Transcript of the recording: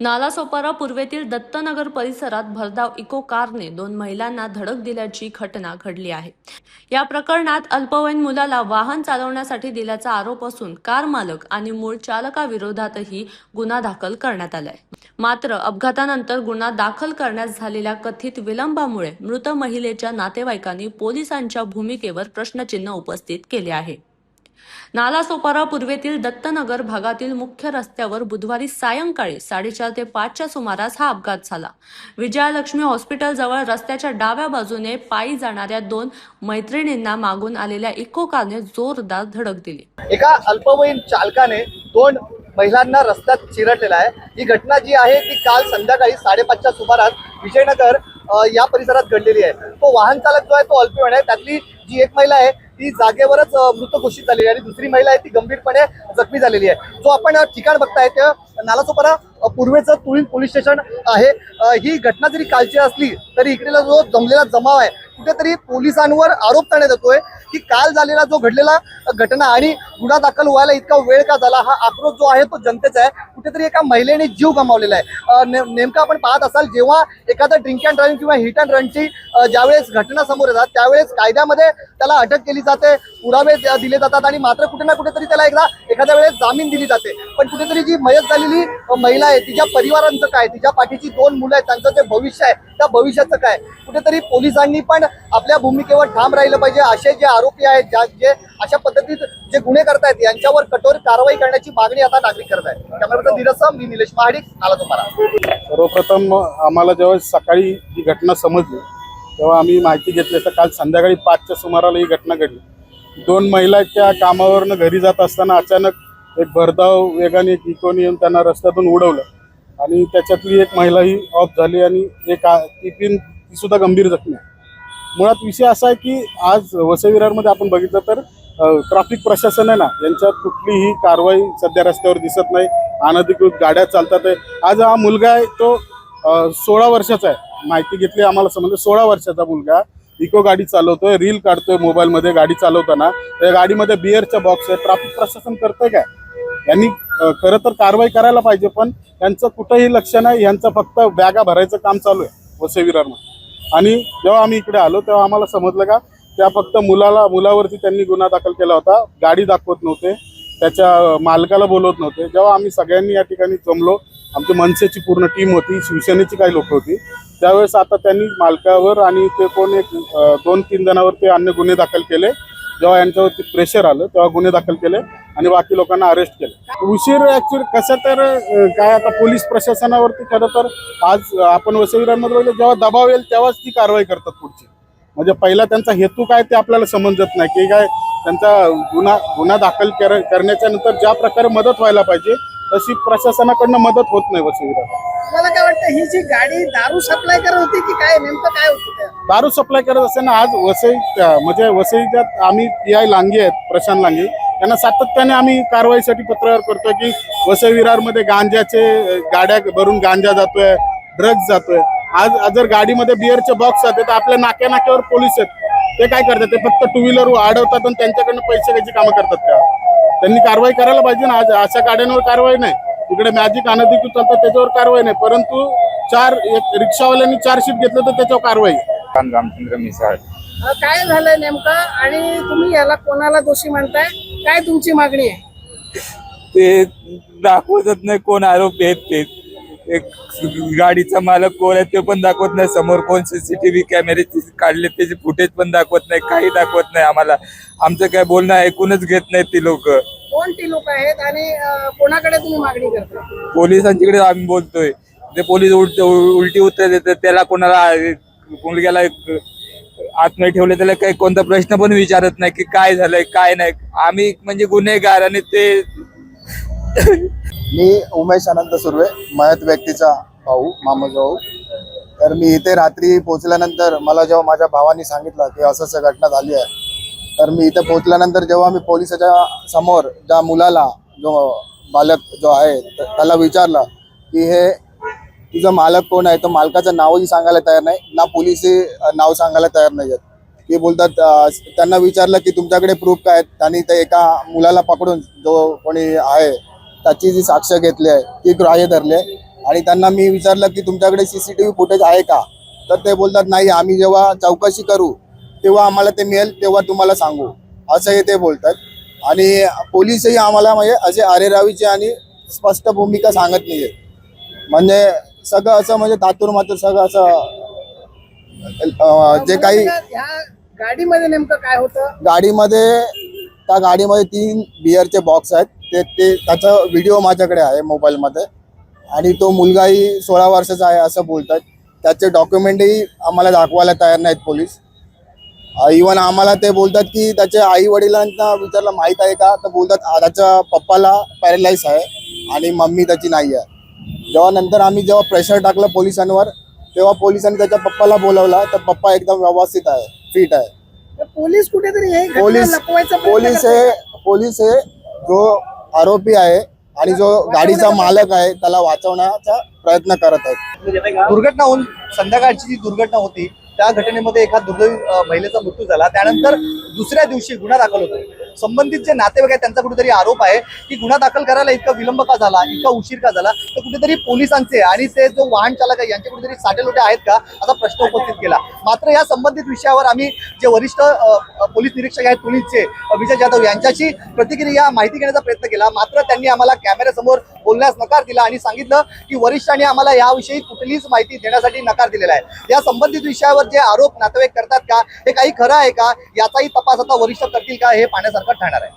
नालासोपारा पूर्वेतील दत्तनगर परिसरात भरधाव इको कारने 2 महिलांना धडक दिल्याची घटना घडली आहे। या प्रकरणात अल्पवयीन मुलाला वाहन चालवण्यासाठी दिल्याचा आरोप असून कार मालक आणि मूळ चालकाविरोधातही गुन्हा दाखल करण्यात आलाय। मात्र अपघातानंतर गुन्हा दाखल करण्यास झालेल्या कथित विलंबामुळे मृत महिलेच्या नातेवाईकांनी पोलिसांच्या भूमिकेवर प्रश्नचिन्ह उपस्थित केले आहे। नालासोपारा पूर्वेतील दत्तनगर भागातील मुख्य रस्त्यावर बुधवारी सायंकाळी 4:30 ते 5च्या सुमारास हा अपघात झाला। विजयालक्ष्मी हॉस्पिटल जवळ रस्त्याच्या डाव्या बाजूने पायी जाणाऱ्या 2 मैत्रिणींना मागून आलेल्या इको कारने जोरदार धडक दिली। एका अल्पवयीन चालकाने 2 महिलांना रस्त्यात चिरडलेला आहे। ही घटना जी आहे ती काल संध्याकाळी 5:30च्या सुमारास विजयनगर या परिसरात घडलेली आहे। तो वाहन चालक जो आहे तो अल्पवयीन आहे। त्यातली जी एक महिला आहे ती जागेवरच मृत घोषित झालेली आहे आणि दुसरी महिला आहे ती गंभीरपणे जखमी झालेली आहे। जो आपण ठिकाण बघताय ते नालासोपारा पूर्वेचं तुळीण पोलीस स्टेशन आहे। ही घटना जरी कालची असली तरी इकडेला जो जमलेला जमाव आहे कुठेतरी पोलिसांवर आरोप करण्यात येतोय की काल झालेला जो घडलेला घटना आणि गुन्हा दाखल व्हायला इतका वेळ का झाला, हा आक्रोश जो आहे तो जनतेचा आहे। कुठेतरी एका महिलेने जीव गमावलेला आहे। नेमकं आपण पाहत असाल जेव्हा एखादा ड्रिंक अँड ड्राइव्ह किंवा हिट अँड रनची ज्यावेळेस घटना समोर येतात त्यावेळेस कायद्यामध्ये त्याला अटक केली जाते, पुरावे दिले जातात आणि मात्र कुठे ना कुठेतरी त्याला एखाद्या वेळेस जामीन दिली जाते। पण कुठेतरी जी मयत झालेली महिला आहे तिच्या परिवारांचं काय, तिच्या पाठीची 2 मुलं आहेत त्यांचं जे भविष्य आहे त्या भविष्याचं काय, कुठेतरी पोलिसांनी पण आपल्या भूमिकेवर ठाम राहिलं पाहिजे। असे जे आरोपी आहेत जे अशा पद्धतीत जे गुन्हे करतायत यांच्यावर कठोर कारवाई करण्याची मागणी आता नागरिक करत आहेत। कॅमेरामॅन धीरज, मी निलेश महाडिक, नालासोपारा। सर्वप्रथम आम्हाला जेव्हा सकाळी ही घटना समजली तेव्हा आम्ही माहिती घेतली तर काल संध्याकाळी 5च्या सुमाराला ही घटना घडली। 2 महिला त्या कामावरनं घरी जात असताना अचानक एक भरधाव वेगाने एक इकोने येऊन त्यांना रस्त्यातून उडवलं आणि त्याच्यातली एक महिला ही ऑफ झाली आणि ती सुद्धा गंभीर जखमी आहे। मुळात विषय असा आहे की आज वसई विरारमध्ये आपण बघितलं तर ट्रॅफिक प्रशासन आहे ना, यांच्यात कुठलीही कारवाई सध्या रस्त्यावर दिसत नाही। अनधिकृत गाड्या चालतात आहे। आज हा मुलगा आहे तो 16 वर्षाचा आहे। माहिती घेतली आम्हाला समजलं 16 वर्षाचा मुलगा इको गाडी चालवतोय, रील काढतोय मोबाईलमध्ये गाडी चालवताना। त्या गाडीमध्ये बिअरचा बॉक्स आहे। ट्रॅफिक प्रशासन करतंय काय? यांनी खरं तर कारवाई करायला पाहिजे पण त्यांचं कुठंही लक्ष नाही। यांचं फक्त बॅगा भरायचं काम चालू आहे वसई विरारमध्ये। आणि जेव्हा आम्ही इकडे आलो तेव्हा आम्हाला समजलं का त्या फक्त मुलावरती त्यांनी गुन्हा दाखल केला होता। गाडी दाखवत नव्हते, त्याच्या मालकाला बोलवत नव्हते। जेव्हा आम्ही सगळ्यांनी या ठिकाणी जमलो, आमची मनसेची पूर्ण टीम होती, शिवसेनेची काही लोक होती, त्यावेळेस आता त्यांनी मालकावर आणि ते कोण एक 2-3 जणांवरती अन्य गुन्हे दाखल केले। जेव्हा यांच्यावरती प्रेशर आलं तेव्हा गुन्हे दाखल केले आणि बाकी लोकांना अरेस्ट केले। उशीर ऍक्च्युअली कसं तर काय आता पोलीस प्रशासनावरती खरं तर आज आपण वसई विरारमध्ये बघितलं जेव्हा दबाव येईल तेव्हाच ती कारवाई करतात पुढची। म्हणजे पहिला त्यांचा हेतू काय ते आपल्याला समजत नाही की काय त्यांचा गुन्हा दाखल करण्याच्या नंतर ज्या प्रकारे मदत व्हायला पाहिजे तशी प्रशासनाकडनं मदत होत नाही वसई विरार। मला काय वाटतं ही जी गाडी दारू सप्लाय करत होती की काय, नेमकं काय होतं? दारू सप्लाय करत असताना आज म्हणजे वसईच्या आम्ही PI लांगे आहेत, प्रशांत लांगे, त्यांना सातत्याने आम्ही कारवाईसाठी पत्रव्यवहार करतोय की वसई विरारमध्ये गांजाचे गाड्या भरून गांजा जातोय, ड्रग्ज जातोय। आज जर गाडीमध्ये बिअरचे बॉक्स जाते तर आपल्या नाक्यावर पोलीस आहेत, ते काय करतात? ते फक्त 2 व्हीलर अडवतात आणि त्यांच्याकडनं पैसे घ्यायची कामं करतात का? त्यांनी कारवाई करायला पाहिजे ना। आज अशा गाड्यांवर कारवाई नाही, इकडे मॅजिक अनधिकृत चालतात त्याच्यावर कारवाई नाही, परंतु एक रिक्षावाल्यांनी 4 शीट घेतलं तर त्याच्यावर कारवाई। रामचंद्र मिसाळ काय झालंय नेमकं आणि तुम्ही याला कोणाला दोषी म्हणताय? काय तुमची मागणी आहे? ते दाखवतच नाही कोण आरोपी आहेत ते। एक गाडीचा मालक कोण आहे ते पण दाखवत नाही, समोर कोण CCTV कॅमेरे काढले त्याचे फुटेज पण दाखवत नाही, काही दाखवत नाही आम्हाला। आमचं काय बोलणं ऐकूनच घेत नाहीत ती लोक। कोणती लोक आहेत आणि कोणाकडे तुम्ही मागणी करता? पोलिसांच्याकडे आम्ही बोलतोय, ते पोलीस उलटी उत्तर देतात। त्याला कोणाला मुलग्याला आतमध्ये ठेवले त्याला काही कोणता प्रश्न पण विचारत नाही की काय झालंय काय नाही। आम्ही म्हणजे गुन्हेगार आणि ते मी उमेश अनंत सुर्वे, मयत व्यक्तीचा भाऊ, मामाचा भाऊ। तर मी इथे रात्री पोहोचल्यानंतर मला जेव्हा माझ्या भावानी सांगितलं की असं घटना झाली आहे, तर मी इथे पोहोचल्यानंतर जेव्हा मी पोलिसाच्या समोर त्या मुलाला जो बालक जो आहे त्याला विचारलं की हे तुझं मालक कोण आहे, तर मालकाचं नावही सांगायला तयार नाही, ना पोलिसही नाव सांगायला तयार नाही आहेत। ते बोलतात त्यांना विचारलं की तुमच्याकडे प्रूफ काय आहेत, त्यांनी ते एका मुलाला पकडून जो कोणी आहे त्याची जी साक्ष घेतली आहे ती ग्राह्य धरली आहे आणि त्यांना मी विचारलं की तुमच्याकडे CCTV फुटेज आहे का, तर ते बोलतात नाही, आम्ही जेव्हा चौकशी करू तेव्हा आम्हाला ते मिळेल, तेव्हा तुम्हाला सांगू, असंही ते बोलतात. आणि पोलीसही आम्हाला म्हणजे असे अरेरावीचे आणि स्पष्ट भूमिका सांगत नाहीये. म्हणजे सगळं असं म्हणजे तातूर मातूर सगळं असं जे काही गाडीमध्ये नेमकं काय होतं? त्या गाडीमध्ये 3 बिअरचे बॉक्स आहेत. ते त्याचा व्हिडिओ माझ्याकडे आहे मोबाईलमध्ये. आणि तो मुलगाही 16 वर्षाचा आहे असं बोलतात. त्याचे डॉक्युमेंटही आम्हाला दाखवायला तयार नाहीत पोलीस. इवन आम्हाला ते बोलतात की त्याच्या आई वडिलांना विचारलं माहीत आहे का, तर बोलतात त्याच्या पप्पाला पॅरालाइज आहे आणि मम्मी त्याची नाही आहे. जेव्हा आम्ही प्रेशर टाकलं पोलिसांवर, तेव्हा पोलिसांनी त्याच्या पप्पाला बोलवला, तर पप्पा एकदम व्यवस्थित आहे, फिट आहे. पोलीस कुठेतरी हे घटना पोलीस लपवायचा प्रयत्न पोलीस करतायत. हे पोलीस हे जो आरोपी आहे आणि जो गाडीचा मालक आहे त्याला वाचवण्याचा प्रयत्न करत आहेत. दुर्घटना होऊन संध्याकाळची जी दुर्घटना होती त्या घटनेमध्ये एका दुर्दैवी महिलेचा मृत्यू झाला. त्यानंतर दुसऱ्या दिवशी गुन्हा दाखल होतो. संबंधित जे नातेवाईक आहेत त्यांचा कुठेतरी आरोप आहे की गुन्हा दाखल करायला इतका विलंब का झाला, इतका उशीर का झाला, तर कुठेतरी पोलिसांचे आणि ते जो वाहन चालक आहे यांचे कुठेतरी साटेलोटे आहेत का असा प्रश्न उपस्थित केला. मात्र या संबंधित विषयावर आम्ही जे वरिष्ठ पोलीस निरीक्षक आहेत पुणेचे विजय जाधव यांच्याशी प्रतिक्रिया माहिती घेण्याचा प्रयत्न केला. मात्र त्यांनी आम्हाला कॅमेऱ्यासमोर बोलण्यास नकार दिला आणि सांगितलं की वरिष्ठांनी आम्हाला याविषयी कुठलीच माहिती देण्यासाठी नकार दिलेला आहे. या संबंधित विषयावर जे आरोप नातेवाईक करतात का, हे काही खरं आहे का, याचाही तपास आता वरिष्ठ करतील का, हे पाहण्यासारखं ठरणार आहे.